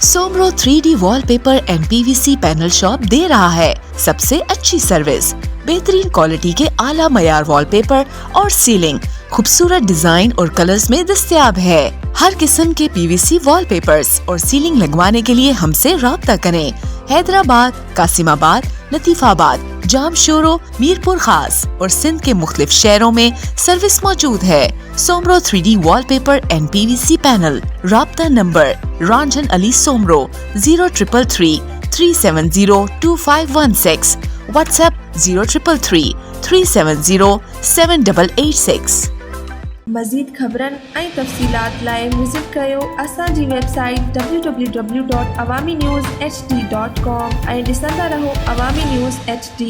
Soomro 3D wallpaper and PVC panel shop दे रहा है सबसे अच्छी सर्विस, बेहतरीन क्वालिटी के आला मयार वॉलपेपर और सीलिंग खूबसूरत डिजाइन और कलर्स में दस्तयाब है। हर किस्म के PVC वॉलपेपर्स और सीलिंग लगवाने के लिए हमसे राब्ता करें। हैदराबाद, कासिमाबाद, लतीफाबाद, जामशोरो, मीरपुर खास और सिंध के मुख्तलिफ शहरों में सर्विस मौजूद है। Soomro 3D wallpaper and PVC panel. राब्ता नंबर रंजन अली सोमरो 0333 370 2516, व्हाट्सएप 0333 370 7886। मज़ीद ख़बरनि ऐं तफ़सीलात लाइ विज़िट कयो असांजी वेबसाइट www.awamiNewsHD.com ऐं ॾिसंदा रहो अवामी न्यूज़ HD।